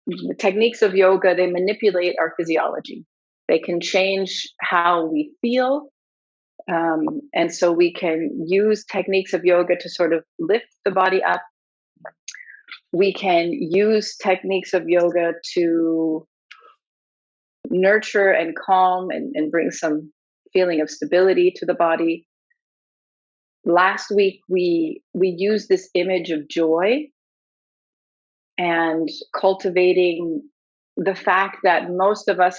the techniques of yoga, they manipulate our physiology. They can change how we feel. And so we can use techniques of yoga to sort of lift the body up. We can use techniques of yoga to nurture and calm and bring some feeling of stability to the body. Last week, we used this image of joy and cultivating the fact that most of us,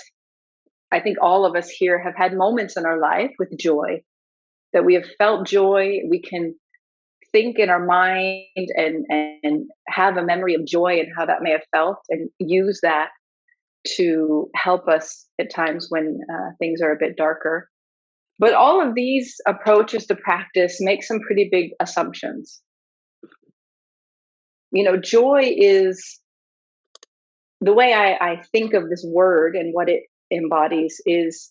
I think all of us here, have had moments in our life with joy, that we have felt joy. We can think in our mind and have a memory of joy and how that may have felt, and use that to help us at times when things are a bit darker. But all of these approaches to practice make some pretty big assumptions. Joy is, the way I think of this word and what it embodies is,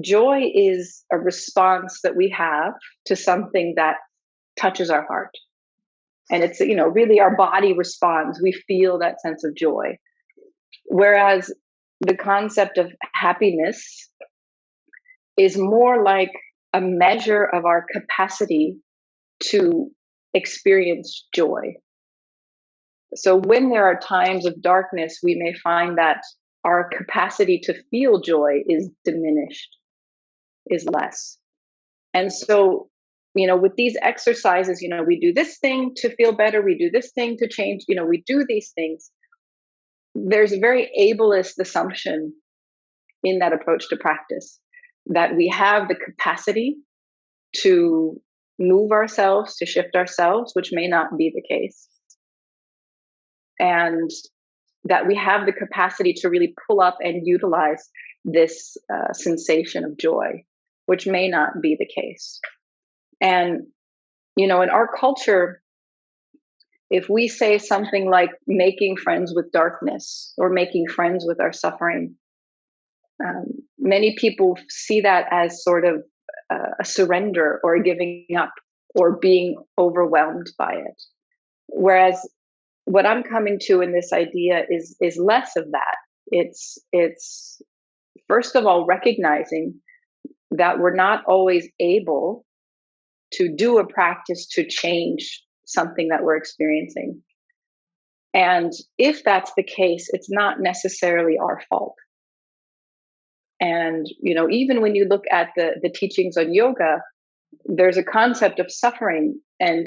joy is a response that we have to something that touches our heart. And it's, really our body responds. We feel that sense of joy. Whereas the concept of happiness is more like a measure of our capacity to experience joy. So when there are times of darkness, we may find that our capacity to feel joy is diminished, is less. And so, with these exercises, we do this thing to feel better, we do this thing to change, we do these things. There's a very ableist assumption in that approach to practice, that we have the capacity to move ourselves, to shift ourselves, which may not be the case. And that we have the capacity to really pull up and utilize this sensation of joy, which may not be the case. And, in our culture, if we say something like making friends with darkness or making friends with our suffering, many people see that as sort of a surrender or a giving up or being overwhelmed by it. Whereas what I'm coming to in this idea is less of that. It's first of all recognizing that we're not always able to do a practice to change something that we're experiencing. And if that's the case, it's not necessarily our fault. And, even when you look at the teachings on yoga, there's a concept of suffering. And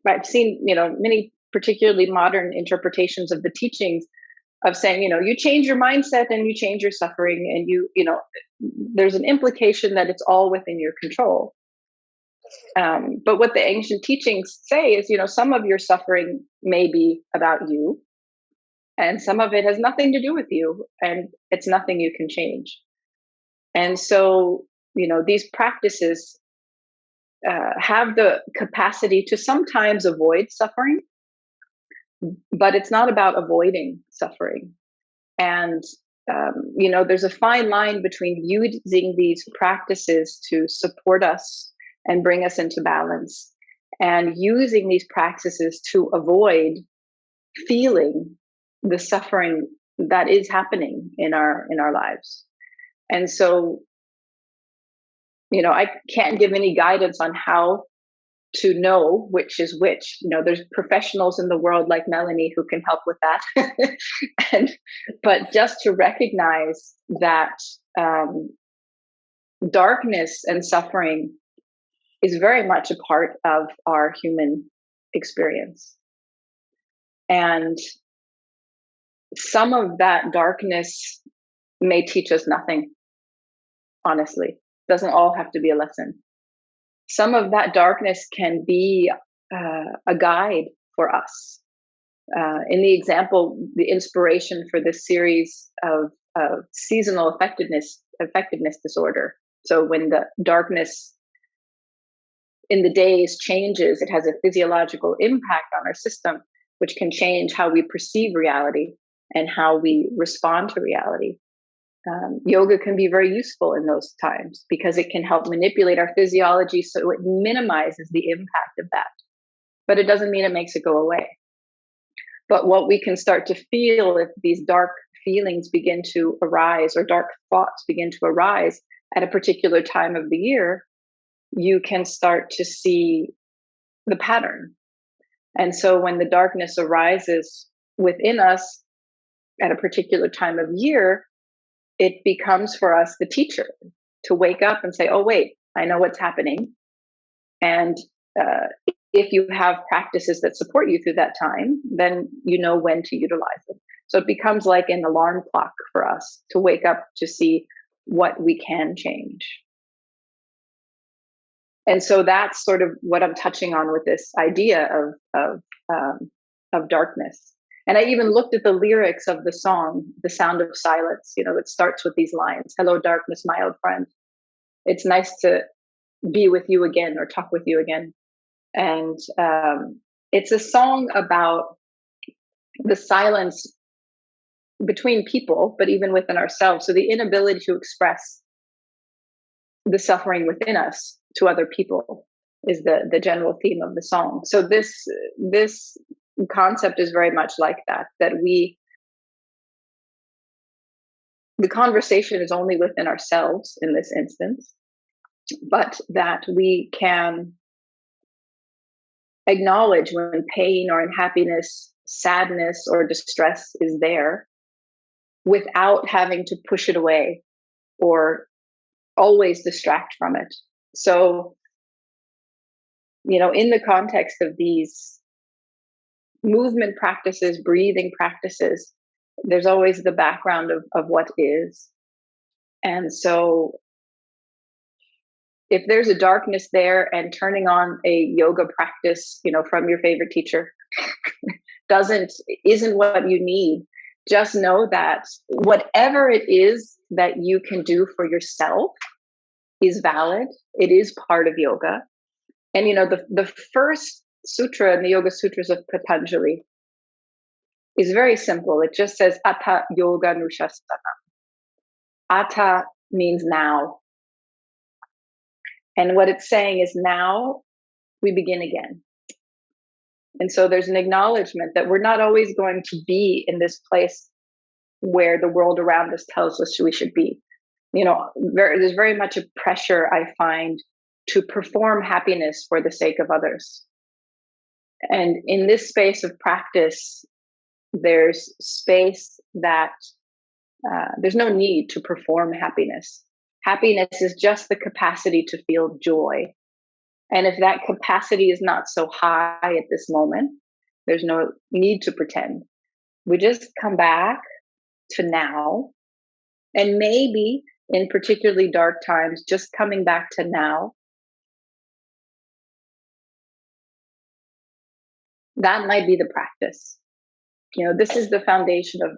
I've seen, many particularly modern interpretations of the teachings of saying, you change your mindset and you change your suffering, and there's an implication that it's all within your control. But what the ancient teachings say is, some of your suffering may be about you, and some of it has nothing to do with you, and it's nothing you can change. And so, these practices have the capacity to sometimes avoid suffering, but it's not about avoiding suffering. And, there's a fine line between using these practices to support us and bring us into balance, and using these practices to avoid feeling the suffering that is happening in our lives. And so, I can't give any guidance on how to know which is which. There's professionals in the world like Melanie who can help with that. But just to recognize that darkness and suffering is very much a part of our human experience. And some of that darkness may teach us nothing, honestly. It doesn't all have to be a lesson. Some of that darkness can be a guide for us. In the example, the inspiration for this series of seasonal effectiveness disorder. So when the darkness in the days changes, it has a physiological impact on our system, which can change how we perceive reality and how we respond to reality. Yoga can be very useful in those times because it can help manipulate our physiology so it minimizes the impact of that. But it doesn't mean it makes it go away. But what we can start to feel if these dark feelings begin to arise or dark thoughts begin to arise at a particular time of the year, you can start to see the pattern. And so when the darkness arises within us at a particular time of year, it becomes for us the teacher to wake up and say, oh, wait, I know what's happening. And if you have practices that support you through that time, then you know when to utilize them. So it becomes like an alarm clock for us to wake up to see what we can change. And so that's sort of what I'm touching on with this idea of darkness. And I even looked at the lyrics of the song, "The Sound of Silence." You know, it starts with these lines: "Hello, darkness, my old friend. It's nice to be with you again, or talk with you again." And it's a song about the silence between people, but even within ourselves. So the inability to express the suffering within us to other people is the general theme of the song. So this concept is very much like that, that the conversation is only within ourselves in this instance, but that we can acknowledge when pain or unhappiness, sadness or distress is there without having to push it away or always distract from it. So, you know, in the context of these movement practices, breathing practices, there's always the background of what is. And so if there's a darkness there and turning on a yoga practice, you know, from your favorite teacher isn't what you need, just know that whatever it is that you can do for yourself is valid. It is part of yoga. And you know, the first sutra in the Yoga Sutras of Patanjali is very simple. It just says Atha Yoga Nushasana. Atha means now. And what it's saying is now we begin again. And so there's an acknowledgement that we're not always going to be in this place where the world around us tells us we should be. You know, there's very much a pressure, I find, to perform happiness for the sake of others. And in this space of practice, there's space that there's no need to perform happiness. Happiness is just the capacity to feel joy. And if that capacity is not so high at this moment, there's no need to pretend. We just come back to now. And maybe in particularly dark times, just coming back to now, that might be the practice. You know, this is the foundation of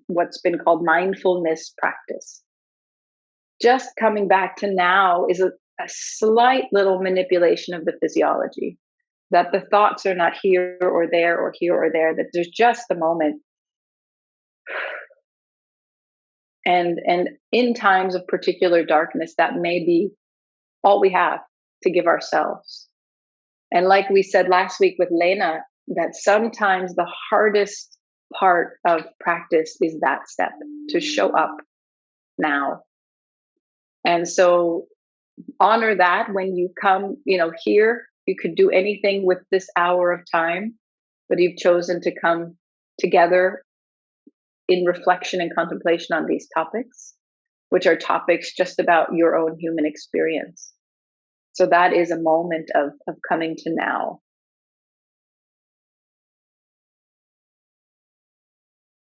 what's been called mindfulness practice. Just coming back to now is a slight little manipulation of the physiology, that the thoughts are not here or there or here or there, that there's just a moment. And in times of particular darkness, that may be all we have to give ourselves. And like we said last week with Lena, that sometimes the hardest part of practice is that step, to show up now. And so honor that when you come, you know, here. You could do anything with this hour of time, but you've chosen to come together in reflection and contemplation on these topics, which are topics just about your own human experience. So that is a moment of coming to now.